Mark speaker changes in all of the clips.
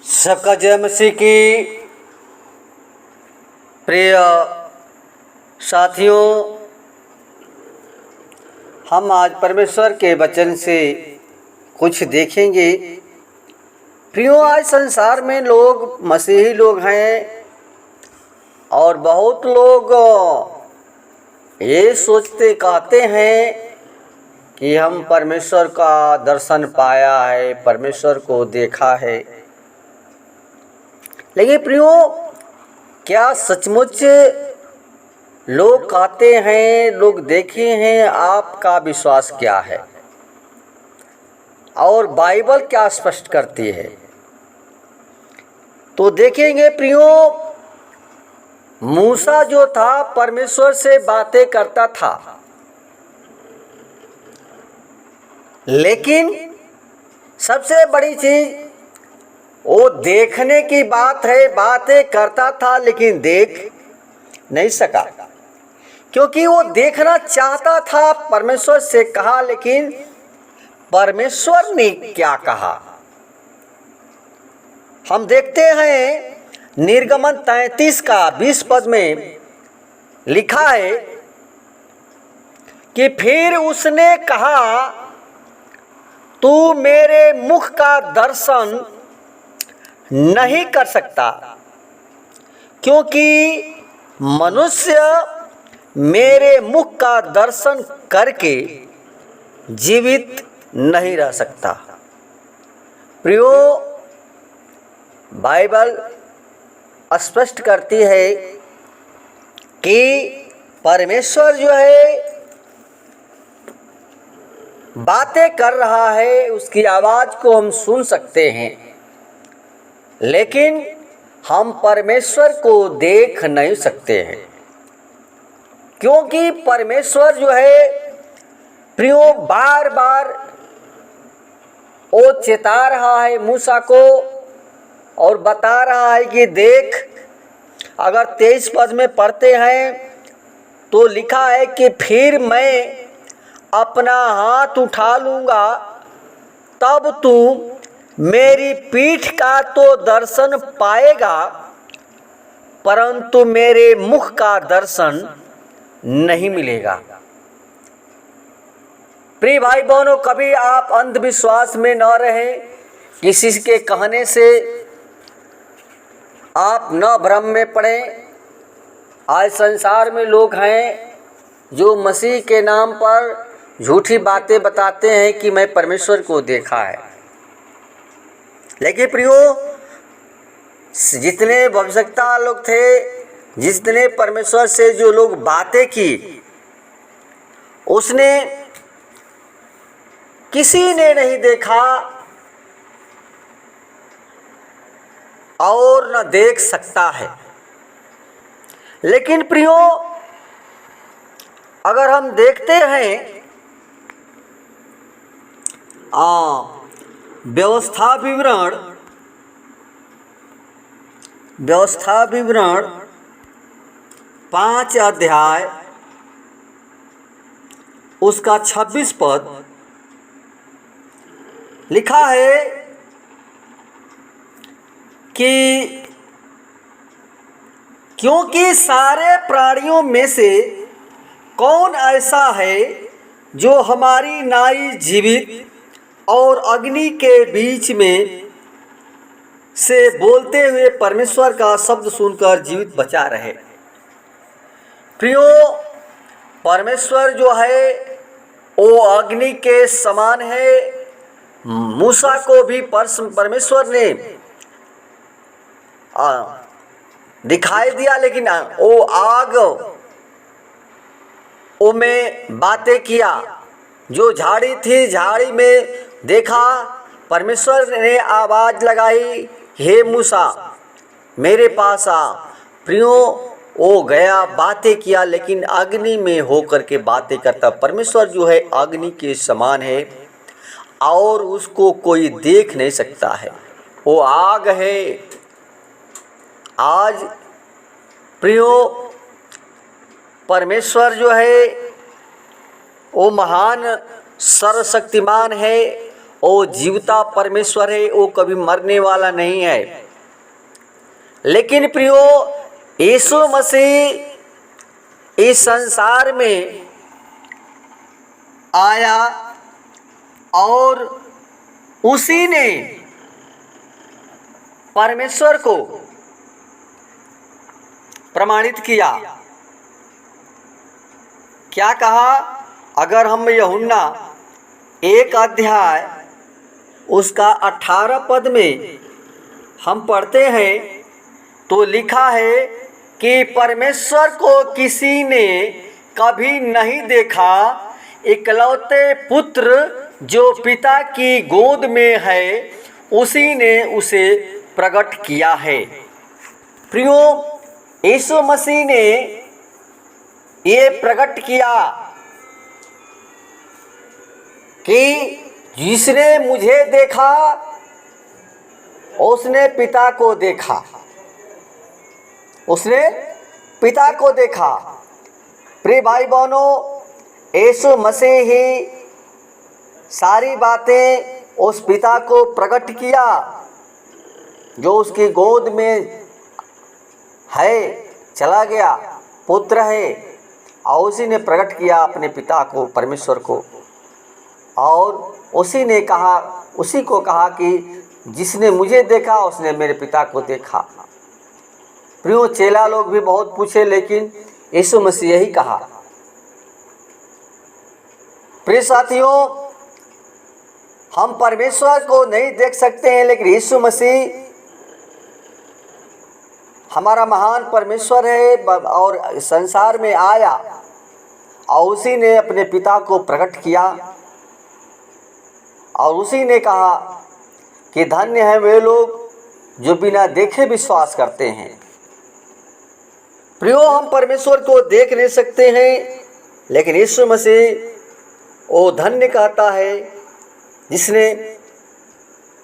Speaker 1: सबका जय मसीह की। प्रिय साथियों, हम आज परमेश्वर के वचन से कुछ देखेंगे। प्रियो, आज संसार में लोग मसीही लोग हैं और बहुत लोग ये सोचते कहते हैं कि हम परमेश्वर का दर्शन पाया है, परमेश्वर को देखा है। लेकिन प्रियो, क्या सचमुच लोग कहते हैं, लोग देखे हैं? आपका विश्वास क्या है और बाइबल क्या स्पष्ट करती है? तो देखेंगे प्रियो, मूसा जो था परमेश्वर से बातें करता था, लेकिन सबसे बड़ी चीज वो देखने की बात है। बातें करता था लेकिन देख नहीं सका, क्योंकि वो देखना चाहता था। परमेश्वर से कहा, लेकिन परमेश्वर ने क्या कहा? हम देखते हैं निर्गमन 33 का 20 पद में लिखा है कि फिर उसने कहा, तू मेरे मुख का दर्शन नहीं कर सकता, क्योंकि मनुष्य मेरे मुख का दर्शन करके जीवित नहीं रह सकता। प्रियो, बाइबल स्पष्ट करती है कि परमेश्वर जो है बातें कर रहा है, उसकी आवाज़ को हम सुन सकते हैं, लेकिन हम परमेश्वर को देख नहीं सकते हैं। क्योंकि परमेश्वर जो है प्रियो बार बार वो चेता रहा है मूसा को और बता रहा है कि देख, अगर 23 पद में पढ़ते हैं तो लिखा है कि फिर मैं अपना हाथ उठा लूँगा, तब तू मेरी पीठ का तो दर्शन पाएगा, परंतु मेरे मुख का दर्शन नहीं मिलेगा। प्रिय भाई बहनों, कभी आप अंधविश्वास में न रहें। किसी के कहने से आप न भ्रम में पड़ें। आज संसार में लोग हैं जो मसीह के नाम पर झूठी बातें बताते हैं कि मैं परमेश्वर को देखा है। लेकिन प्रियो, जितने भविष्यवक्ता लोग थे, जितने परमेश्वर से जो लोग बातें की, उसने किसी ने नहीं देखा और न देख सकता है। लेकिन प्रियो, अगर हम देखते हैं व्यवस्था विवरण 5 अध्याय उसका 26 पद लिखा है कि क्योंकि सारे प्राणियों में से कौन ऐसा है जो हमारी नाई जीवित और अग्नि के बीच में से बोलते हुए परमेश्वर का शब्द सुनकर जीवित बचा रहे। प्रियो, परमेश्वर जो है वो अग्नि के समान है। मूसा को भी परमेश्वर ने दिखाई दिया, लेकिन वो आग वो में बातें किया। जो झाड़ी थी, झाड़ी में देखा, परमेश्वर ने आवाज़ लगाई, हे मूसा मेरे पास आ। प्रियो, वो गया, बातें किया, लेकिन अग्नि में होकर के बातें करता। परमेश्वर जो है अग्नि के समान है और उसको कोई देख नहीं सकता है। वो आग है। आज प्रियो, परमेश्वर जो है वो महान सर्वशक्तिमान है वो जीवता परमेश्वर है, वो कभी मरने वाला नहीं है। लेकिन प्रियो, यीशु मसीह इस संसार में आया और उसी ने परमेश्वर को प्रमाणित किया। क्या कहा? अगर हम यूहन्ना 1 अध्याय उसका 18 पद में हम पढ़ते हैं तो लिखा है कि परमेश्वर को किसी ने कभी नहीं देखा, इकलौते पुत्र जो पिता की गोद में है उसी ने उसे प्रकट किया है। प्रियो, यीशु मसीह ने ये प्रकट किया कि जिसने मुझे देखा उसने पिता को देखा, उसने पिता को देखा। प्रिय भाई बहनों, यीशु मसीह ही सारी बातें उस पिता को प्रकट किया जो उसकी गोद में है, चला गया, पुत्र है, और उसी ने प्रकट किया अपने पिता को, परमेश्वर को। और उसी ने कहा, उसी को कहा कि जिसने मुझे देखा उसने मेरे पिता को देखा। प्रियो, चेला लोग भी बहुत पूछे लेकिन यीशु मसीह यही कहा। प्रिय साथियों, हम परमेश्वर को नहीं देख सकते हैं लेकिन यीशु मसीह हमारा महान परमेश्वर है और संसार में आया और उसी ने अपने पिता को प्रकट किया और उसी ने कहा कि धन्य है वे लोग जो बिना देखे विश्वास करते हैं। प्रियो, हम परमेश्वर को देख नहीं सकते हैं लेकिन यीशु मसीह वो धन्य कहता है जिसने,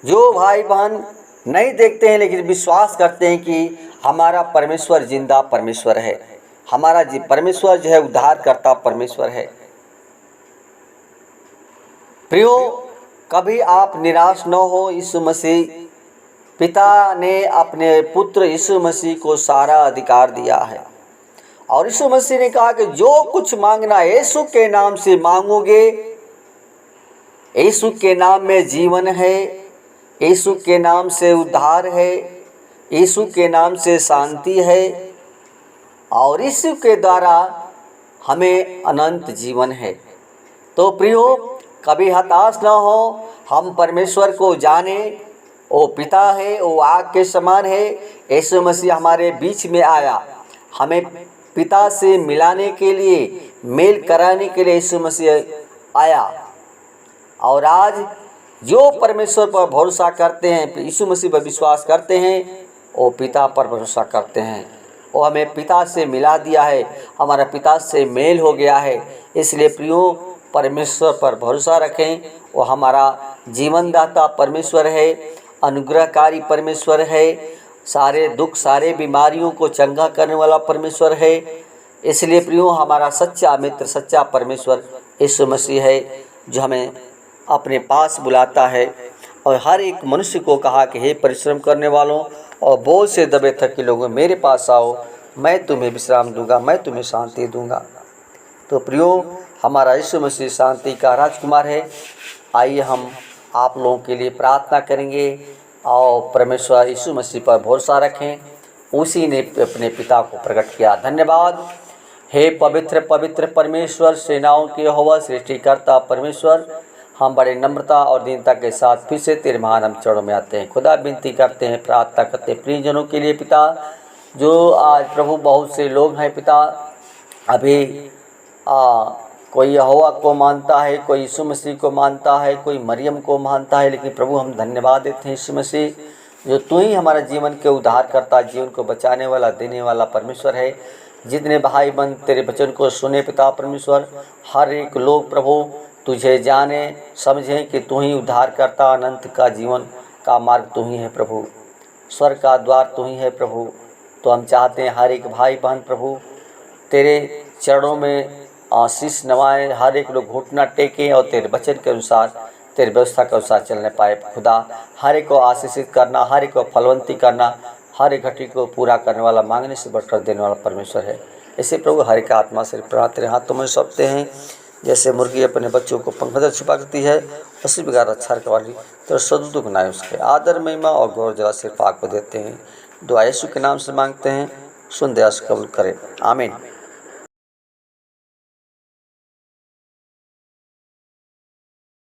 Speaker 1: जो भाई बहन नहीं देखते हैं लेकिन विश्वास करते हैं कि हमारा परमेश्वर जिंदा परमेश्वर है, हमारा परमेश्वर जो है उद्धार करता परमेश्वर है। प्रियो, कभी आप निराश न हो। यीशु मसीह, पिता ने अपने पुत्र यीशु मसीह को सारा अधिकार दिया है और यीशु मसीह ने कहा कि जो कुछ मांगना यीशु के नाम से मांगोगे, यीशु के नाम में जीवन है, यीशु के नाम से उद्धार है, यीशु के नाम से शांति है और यीशु के द्वारा हमें अनंत जीवन है। तो प्रियो, कभी हताश न हो। हम परमेश्वर को जाने, वो पिता है, वो आग के समान है। यीशु मसीह हमारे बीच में आया, हमें पिता से मिलाने के लिए, मेल कराने के लिए यीशु मसीह आया। और आज जो परमेश्वर पर भरोसा करते हैं, यीशु मसीह पर विश्वास करते हैं, वो पिता पर भरोसा करते हैं। वो हमें पिता से मिला दिया है, हमारा पिता से मेल हो गया है। इसलिए प्रियो, परमेश्वर पर भरोसा रखें। वो हमारा जीवनदाता परमेश्वर है, अनुग्रहकारी परमेश्वर है, सारे दुख सारे बीमारियों को चंगा करने वाला परमेश्वर है। इसलिए प्रियो, हमारा सच्चा मित्र, सच्चा परमेश्वर यीशु मसीह है जो हमें अपने पास बुलाता है और हर एक मनुष्य को कहा कि हे परिश्रम करने वालों और बोझ से दबे थके लोगों, मेरे पास आओ, मैं तुम्हें विश्राम दूंगा, मैं तुम्हें शांति दूंगा। तो प्रियो, हमारा यीशु मसीह शांति का राजकुमार है। आइए हम आप लोगों के लिए प्रार्थना करेंगे और परमेश्वर यीशु मसीह पर भरोसा रखें। उसी ने अपने पिता को प्रकट किया। धन्यवाद। हे पवित्र पवित्र परमेश्वर, सेनाओं के यहोवा, सृष्टिकर्ता परमेश्वर, हम बड़े नम्रता और दीनता के साथ फिर से तेरे महान हम चरणों में आते हैं। खुदा विनती करते हैं, प्रार्थना करते हैं प्रियजनों के लिए पिता, जो आज प्रभु बहुत से लोग हैं पिता, अभी कोई यहोवा को मानता है, कोई यीशु मसीह को मानता है, कोई मरियम को मानता है, लेकिन प्रभु हम धन्यवाद देते हैं यीशु मसीह, जो तू ही हमारा जीवन के उद्धार करता, जीवन को बचाने वाला, देने वाला परमेश्वर है। जितने भाई बहन तेरे वचन को सुने पिता परमेश्वर, हर एक लोग प्रभु तुझे जाने समझें कि तू ही उद्धार करता, अनंत का जीवन का मार्ग तू ही है प्रभु, स्वर्ग का द्वार तू ही है प्रभु। तो हम चाहते हैं हर एक भाई बहन प्रभु तेरे चरणों में आशीष नवाएं, हर एक लोग घुटना टेकें और तेरे वचन के अनुसार तेरी व्यवस्था के अनुसार चलने पाए। खुदा हर एक को आशीषित करना, हर एक को फलवंती करना, हर एक घटी को पूरा करने वाला, मांगने से बढ़कर देने वाला परमेश्वर है। इसे प्रभु हर एक आत्मा से प्रार्थना तेरे हाथों में सौंपते हैं। जैसे मुर्गी अपने बच्चों को पंख में छुपा करती है, उसी प्रकार रक्षा वाली तो सदुद्ध बनाए उसके आदर महिमा और गौरव जला सिर्फ आपको देते हैं। दुआ यीशु के नाम से मांगते हैं, सुन दया से कबूल करें, आमीन।